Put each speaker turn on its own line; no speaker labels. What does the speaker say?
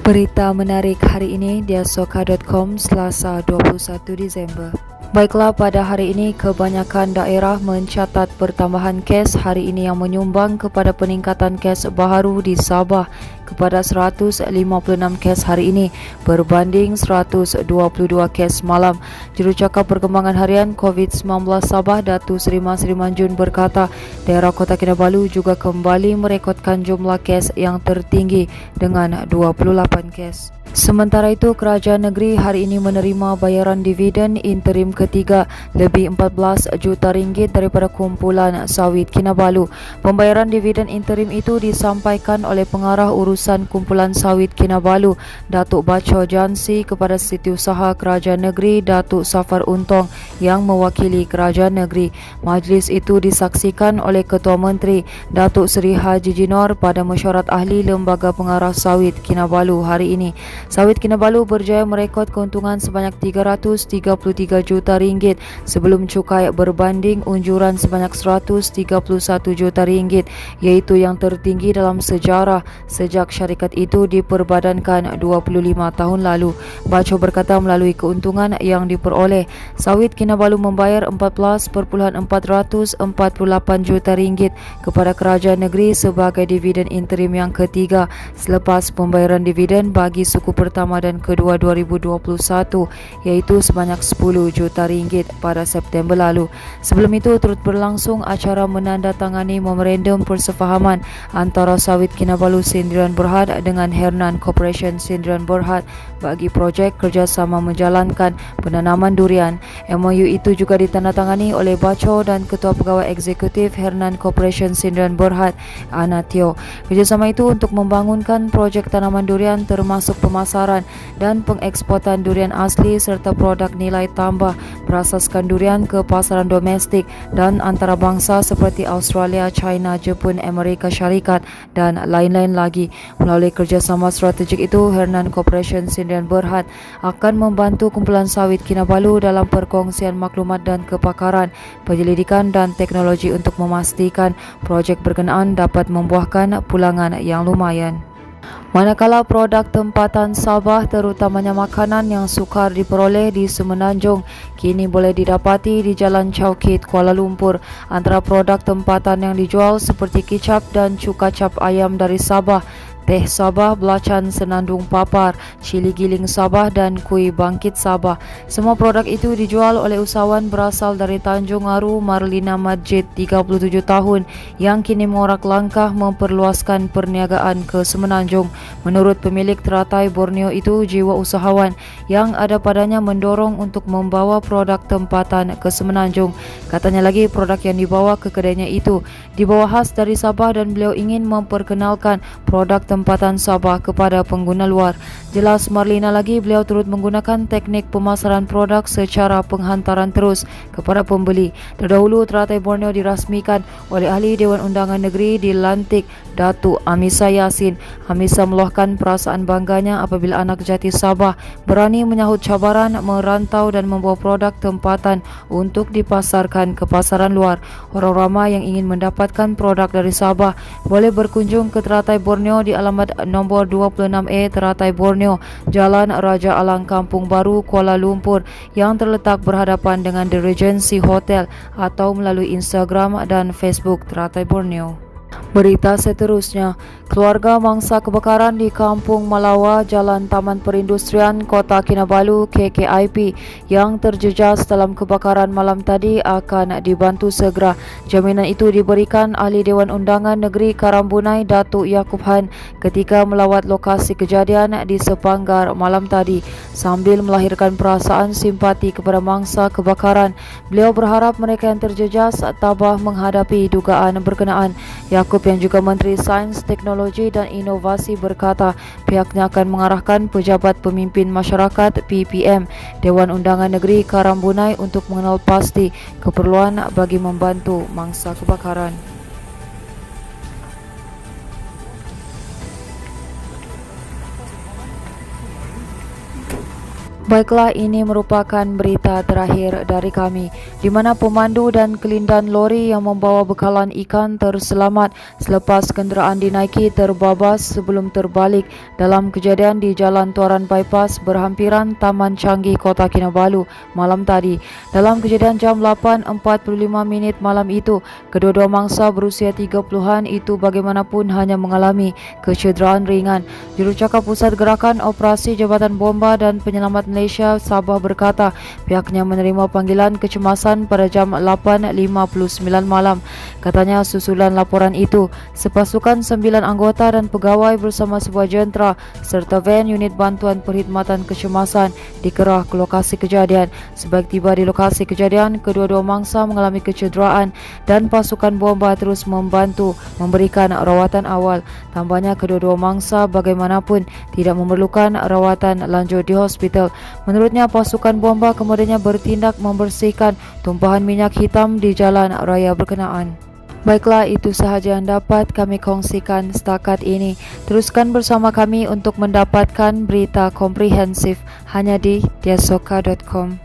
Berita menarik hari ini di asoka.com Selasa 21 Disember. Baiklah, pada hari ini kebanyakan daerah mencatat pertambahan kes hari ini yang menyumbang kepada peningkatan kes baharu di Sabah kepada 156 kes hari ini berbanding 122 kes malam. Jurucakap Perkembangan Harian COVID-19 Sabah Datuk Seri Masri Manjun berkata, daerah Kota Kinabalu juga kembali merekodkan jumlah kes yang tertinggi dengan 28 kes. Sementara itu, kerajaan negeri hari ini menerima bayaran dividen interim ketiga lebih 14 juta ringgit daripada kumpulan sawit Kinabalu. Pembayaran dividen interim itu disampaikan oleh pengarah urusan kumpulan sawit Kinabalu, Datuk Bacho Jansi, kepada Setiausaha Kerajaan Negeri Datuk Safar Untong yang mewakili kerajaan negeri. Majlis itu disaksikan oleh Ketua Menteri Datuk Seri Haji Jinor pada mesyuarat ahli Lembaga Pengarah Sawit Kinabalu hari ini. Sawit Kinabalu berjaya merekod keuntungan sebanyak 333 juta ringgit sebelum cukai berbanding unjuran sebanyak 131 juta ringgit, iaitu yang tertinggi dalam sejarah sejak syarikat itu diperbadankan 25 tahun lalu. Bacho berkata melalui keuntungan yang diperoleh, Sawit Kinabalu membayar 14,448 juta ringgit kepada kerajaan negeri sebagai dividen interim yang ketiga selepas pembayaran dividen bagi suku pertama dan kedua 2021, iaitu sebanyak 10 juta ringgit pada September lalu. Sebelum itu turut berlangsung acara menandatangani memorandum persefahaman antara Sawit Kinabalu Sdn Berhad dengan Hernan Corporation Sdn Berhad bagi projek kerjasama menjalankan penanaman durian. MOU itu juga ditandatangani oleh Bacho dan Ketua Pegawai Eksekutif Hernan Corporation Sdn Berhad, Ana Teo. Kerjasama itu untuk membangunkan projek tanaman durian termasuk pemasaran dan pengeksportan durian asli serta produk nilai tambah berasaskan durian ke pasaran domestik dan antarabangsa seperti Australia, China, Jepun, Amerika Syarikat dan lain-lain lagi. Melalui kerjasama strategik itu, Hernan Corporation Sdn Berhad akan membantu kumpulan sawit Kinabalu dalam perkongsian maklumat dan kepakaran, penyelidikan dan teknologi untuk memastikan projek berkenaan dapat membuahkan pulangan yang lumayan. Manakala produk tempatan Sabah terutamanya makanan yang sukar diperoleh di Semenanjung kini boleh didapati di Jalan Chowkit, Kuala Lumpur. Antara produk tempatan yang dijual seperti kicap dan cuka cap ayam dari Sabah, teh Sabah, belacan senandung papar, cili giling Sabah dan kuih bangkit Sabah. Semua produk itu dijual oleh usahawan berasal dari Tanjung Aru, Marlina Masjid, 37 tahun, yang kini mengorak langkah memperluaskan perniagaan ke Semenanjung. Menurut pemilik teratai Borneo itu, jiwa usahawan yang ada padanya mendorong untuk membawa produk tempatan ke Semenanjung. Katanya lagi, produk yang dibawa ke kedainya itu dibawa khas dari Sabah dan beliau ingin memperkenalkan produk tempatan Sabah kepada pengguna luar. Jelas Marlina lagi, beliau turut menggunakan teknik pemasaran produk secara penghantaran terus kepada pembeli. Terdahulu teratai Borneo dirasmikan oleh Ahli Dewan Undangan Negeri dilantik Datuk Amisa Yasin. Amisa meluahkan perasaan bangganya apabila anak jati Sabah berani menyahut cabaran merantau dan membawa produk tempatan untuk dipasarkan ke pasaran luar. Orang ramai yang ingin mendapatkan produk dari Sabah boleh berkunjung ke teratai Borneo di alamat nombor 26A Teratai Borneo, Jalan Raja Alang, Kampung Baru, Kuala Lumpur, yang terletak berhadapan dengan The Regency Hotel, atau melalui Instagram dan Facebook Teratai Borneo. Berita seterusnya, keluarga mangsa kebakaran di Kampung Malawa, Jalan Taman Perindustrian, Kota Kinabalu, KKIP, yang terjejas dalam kebakaran malam tadi akan dibantu segera. Jaminan itu diberikan Ahli Dewan Undangan Negeri Karambunai, Datuk Yaakob Han, ketika melawat lokasi kejadian di Sepanggar malam tadi. Sambil melahirkan perasaan simpati kepada mangsa kebakaran, beliau berharap mereka yang terjejas tabah menghadapi dugaan berkenaan. Yaakob yang juga Menteri Sains, Teknologi dan Inovasi berkata pihaknya akan mengarahkan pejabat pemimpin masyarakat PPM Dewan Undangan Negeri Karambunai untuk mengenal pasti keperluan bagi membantu mangsa kebakaran. Baiklah, ini merupakan berita terakhir dari kami, di mana pemandu dan kelindan lori yang membawa bekalan ikan terselamat selepas kenderaan dinaiki terbabas sebelum terbalik dalam kejadian di Jalan Tuaran Bypass berhampiran Taman Changi, Kota Kinabalu malam tadi. Dalam kejadian jam 8.45 malam itu, kedua-dua mangsa berusia 30-an itu bagaimanapun hanya mengalami kecederaan ringan. Jurucakap Pusat Gerakan Operasi Jabatan Bomba dan Penyelamat Malaysia Sabah berkata pihaknya menerima panggilan kecemasan pada jam 8.59 malam. Katanya susulan laporan itu, sepasukan 9 anggota dan pegawai bersama sebuah jentera serta van unit bantuan perkhidmatan kecemasan dikerah ke lokasi kejadian. Sebaik tiba di lokasi kejadian, kedua-dua mangsa mengalami kecederaan dan pasukan bomba terus membantu memberikan rawatan awal. Tambahnya kedua-dua mangsa bagaimanapun tidak memerlukan rawatan lanjut di hospital. Menurutnya, pasukan bomba kemudiannya bertindak membersihkan tumpahan minyak hitam di jalan raya berkenaan. Baiklah, itu sahaja yang dapat kami kongsikan setakat ini. Teruskan bersama kami untuk mendapatkan berita komprehensif hanya di diasoka.com.